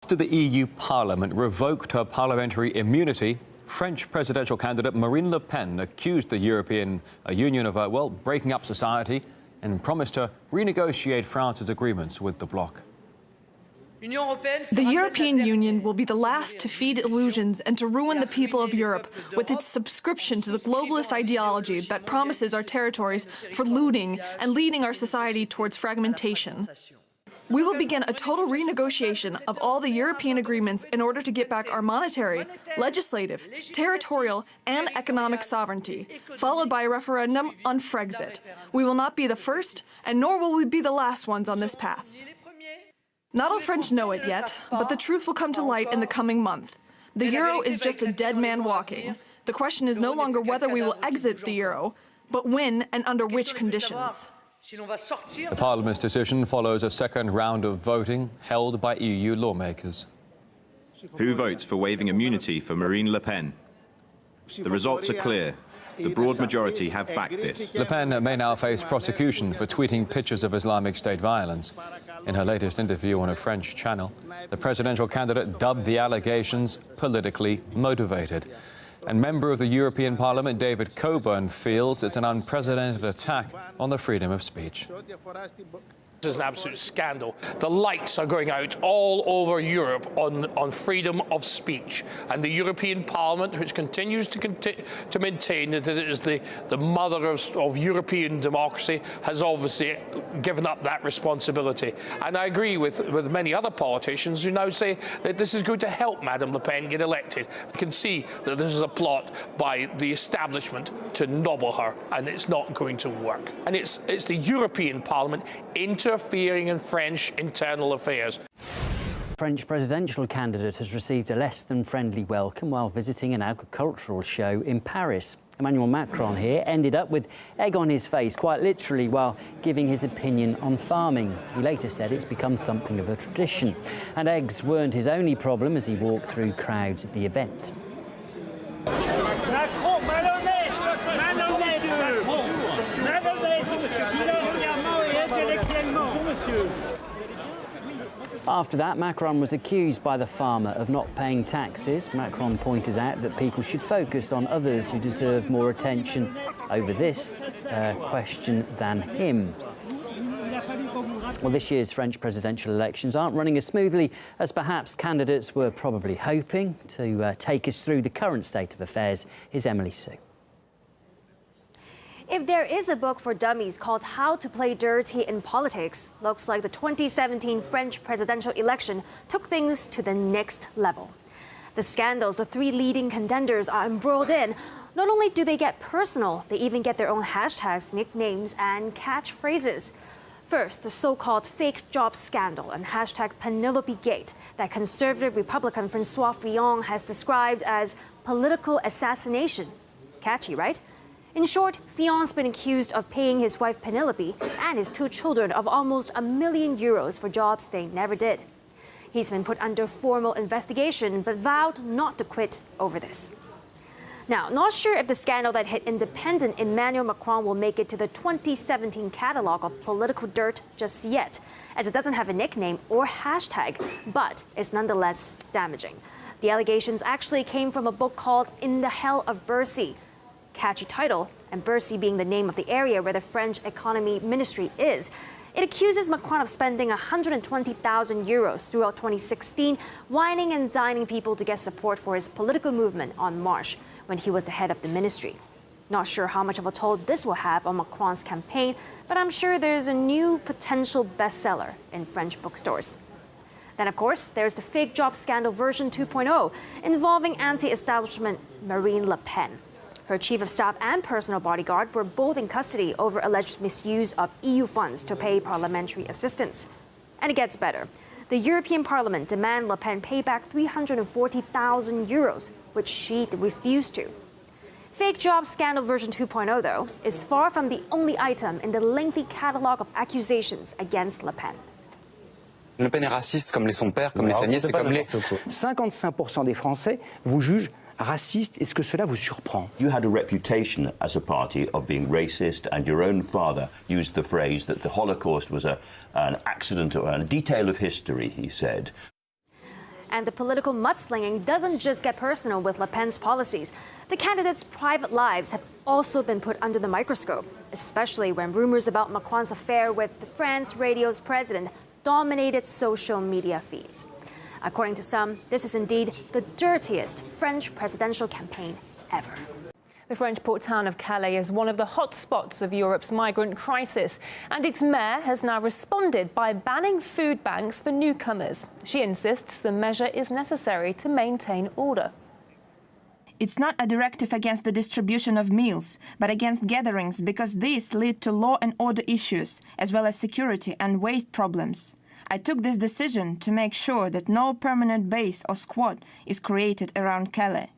After the EU Parliament revoked her parliamentary immunity, French presidential candidate Marine Le Pen accused the European Union of, breaking up society and promised to renegotiate France's agreements with the bloc. The European Union will be the last to feed illusions and to ruin the people of Europe with its subscription to the globalist ideology that promises our territories for looting and leading our society towards fragmentation. We will begin a total renegotiation of all the European agreements in order to get back our monetary, legislative, territorial, and economic sovereignty, followed by a referendum on Frexit. We will not be the first, and nor will we be the last ones on this path. Not all French know it yet, but the truth will come to light in the coming month. The euro is just a dead man walking. The question is no longer whether we will exit the euro, but when and under which conditions. The Parliament's decision follows a second round of voting held by EU lawmakers. Who votes for waiving immunity for Marine Le Pen? The results are clear. The broad majority have backed this. Le Pen may now face prosecution for tweeting pictures of Islamic State violence. In her latest interview on a French channel, the presidential candidate dubbed the allegations politically motivated. And member of the European Parliament David Coburn feels it's an unprecedented attack on the freedom of speech. This is an absolute scandal. The lights are going out all over Europe on freedom of speech. And the European Parliament, which continues to maintain that it is the mother of European democracy, has obviously given up that responsibility. And I agree with many other politicians who now say that this is going to help Madame Le Pen get elected. You can see that this is a plot by the establishment to nobble her, and it's not going to work. And it's the European Parliament interfering in French internal affairs. French presidential candidate has received a less than friendly welcome while visiting an agricultural show in Paris. Emmanuel Macron here ended up with egg on his face, quite literally, while giving his opinion on farming. He later said it's become something of a tradition. And eggs weren't his only problem as he walked through crowds at the event. After that, Macron was accused by the farmer of not paying taxes. Macron pointed out that people should focus on others who deserve more attention over this question than him. Well, this year's French presidential elections aren't running as smoothly as perhaps candidates were probably hoping. To take us through the current state of affairs is Emily Sue. If there is a book for dummies called How to Play Dirty in Politics, looks like the 2017 French presidential election took things to the next level. The scandals the three leading contenders are embroiled in, not only do they get personal, they even get their own hashtags, nicknames, and catchphrases. First, the so-called fake job scandal and hashtag Penelope Gate that conservative Republican François Fillon has described as political assassination. Catchy, right? In short, Fillon's been accused of paying his wife Penelope and his two children of almost €1 million for jobs they never did. He's been put under formal investigation but vowed not to quit over this. Now, not sure if the scandal that hit independent Emmanuel Macron will make it to the 2017 catalogue of political dirt just yet, as it doesn't have a nickname or hashtag, but it's nonetheless damaging. The allegations actually came from a book called In the Hell of Bercy. Catchy title, and Bercy being the name of the area where the French Economy Ministry is. It accuses Macron of spending €120,000 throughout 2016, whining and dining people to get support for his political movement on March, when he was the head of the ministry. Not sure how much of a toll this will have on Macron's campaign, but I'm sure there's a new potential bestseller in French bookstores. Then, of course, there's the fake job scandal version 2.0, involving anti-establishment Marine Le Pen. Her chief of staff and personal bodyguard were both in custody over alleged misuse of EU funds to pay parliamentary assistants. And it gets better. The European Parliament demand Le Pen pay back €340,000, which she refused to. Fake job scandal version 2.0, though, is far from the only item in the lengthy catalogue of accusations against Le Pen. Le Pen est raciste comme son père, comme les Sagné, c'est comme les... 55% des Français vous jugent raciste. Est-ce que cela vous surprend? You had a reputation as a party of being racist, and your own father used the phrase that the Holocaust was an accident or a detail of history, he said. And the political mudslinging doesn't just get personal with Le Pen's policies. The candidates' private lives have also been put under the microscope, especially when rumors about Macron's affair with the France radio's president dominated social media feeds. According to some, this is indeed the dirtiest French presidential campaign ever. The French port town of Calais is one of the hotspots of Europe's migrant crisis, and its mayor has now responded by banning food banks for newcomers. She insists the measure is necessary to maintain order. It's not a directive against the distribution of meals, but against gatherings, because these lead to law and order issues, as well as security and waste problems. I took this decision to make sure that no permanent base or squad is created around Calais.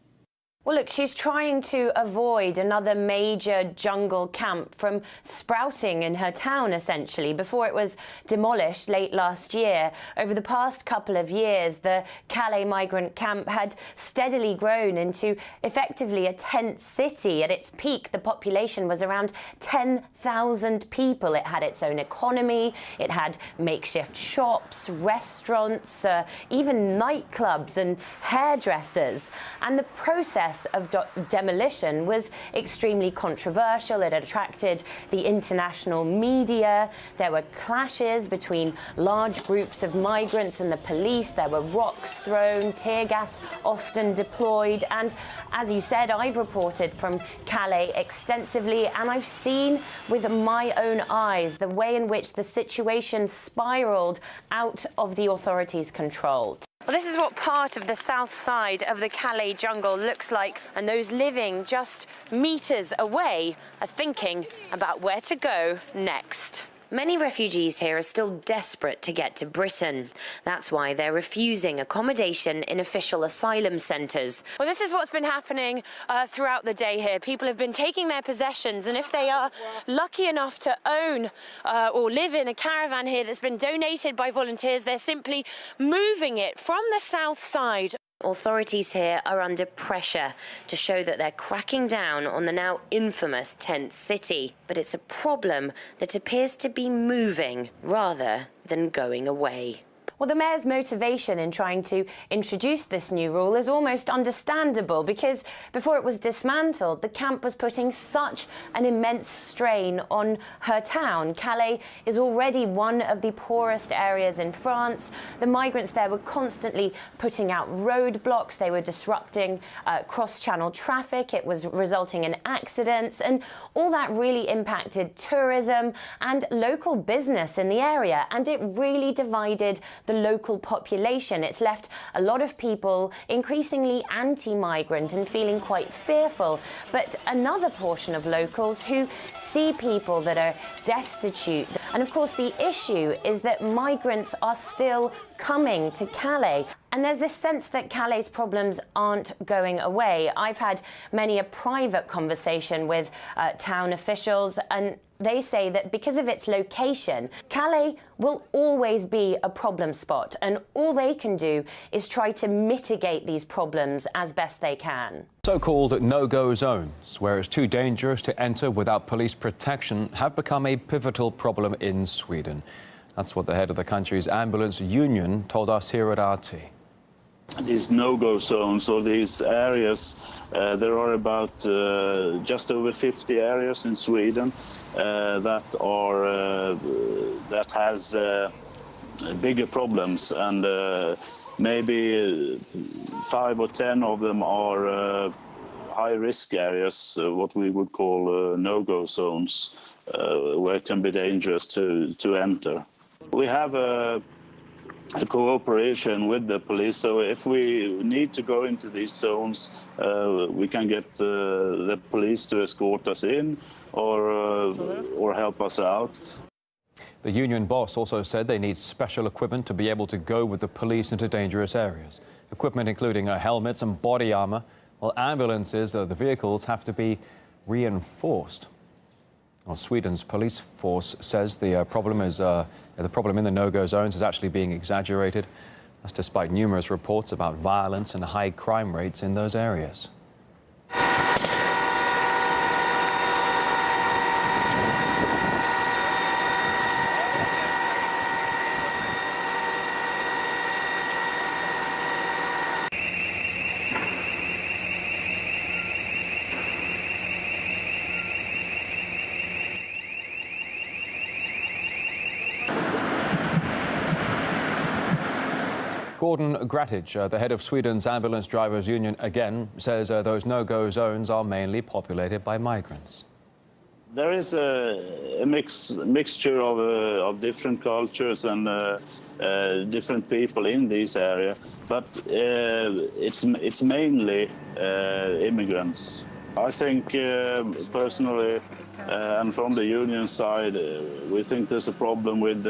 Well, look, she's trying to avoid another major jungle camp from sprouting in her town, essentially, before it was demolished late last year. Over the past couple of years, the Calais migrant camp had steadily grown into effectively a tent city. At its peak, the population was around 10,000 people. It had its own economy. It had makeshift shops, restaurants, even nightclubs and hairdressers. And the process of demolition was extremely controversial. It attracted the international media. There were clashes between large groups of migrants and the police. There were rocks thrown, tear gas often deployed. And as you said, I've reported from Calais extensively, and I've seen with my own eyes the way in which the situation spiraled out of the authorities' control. Well, this is what part of the south side of the Calais jungle looks like, and those living just meters away are thinking about where to go next. Many refugees here are still desperate to get to Britain. That's why they're refusing accommodation in official asylum centres. Well, this is what's been happening throughout the day here. People have been taking their possessions, and if they are lucky enough to own or live in a caravan here that's been donated by volunteers, they're simply moving it from the south side. Authorities here are under pressure to show that they're cracking down on the now infamous tent city. But it's a problem that appears to be moving rather than going away. Well, the mayor's motivation in trying to introduce this new rule is almost understandable, because before it was dismantled, the camp was putting such an immense strain on her town. Calais is already one of the poorest areas in France. The migrants there were constantly putting out roadblocks. They were disrupting cross-channel traffic. It was resulting in accidents, and all that really impacted tourism and local business in the area, and it really divided the local population. It's left a lot of people increasingly anti-migrant and feeling quite fearful. But another portion of locals who see people that are destitute. And of course, the issue is that migrants are still coming to Calais. And there's this sense that Calais' problems aren't going away. I've had many a private conversation with town officials, and they say that because of its location, Calais will always be a problem spot, and all they can do is try to mitigate these problems as best they can. So-called no-go zones, where it's too dangerous to enter without police protection, have become a pivotal problem in Sweden. That's what the head of the country's ambulance union told us here at RT. These no-go zones, or these areas, there are about just over 50 areas in Sweden that has bigger problems, and maybe 5 or 10 of them are high-risk areas, what we would call no-go zones, where it can be dangerous to enter. We have a cooperation with the police, so if we need to go into these zones, we can get the police to escort us in or help us out. The union boss also said they need special equipment to be able to go with the police into dangerous areas. Equipment including helmets and body armor, while ambulances, the vehicles have to be reinforced. Well, Sweden's police force says the problem in the no-go zones is actually being exaggerated. That's despite numerous reports about violence and high crime rates in those areas. Gordon Grattage, the head of Sweden's ambulance drivers union, again says those no-go zones are mainly populated by migrants. There is a mixture of different cultures and different people in this area, but it's mainly immigrants. I think personally, and from the union side, we think there's a problem with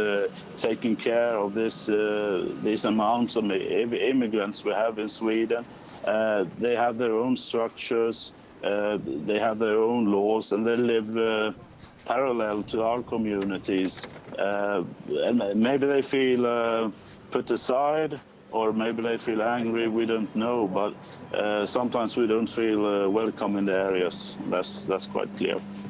taking care of these amounts of immigrants we have in Sweden. They have their own structures. They have their own laws, and they live parallel to our communities. And maybe they feel put aside, or maybe they feel angry, we don't know, but sometimes we don't feel welcome in the areas. That's quite clear.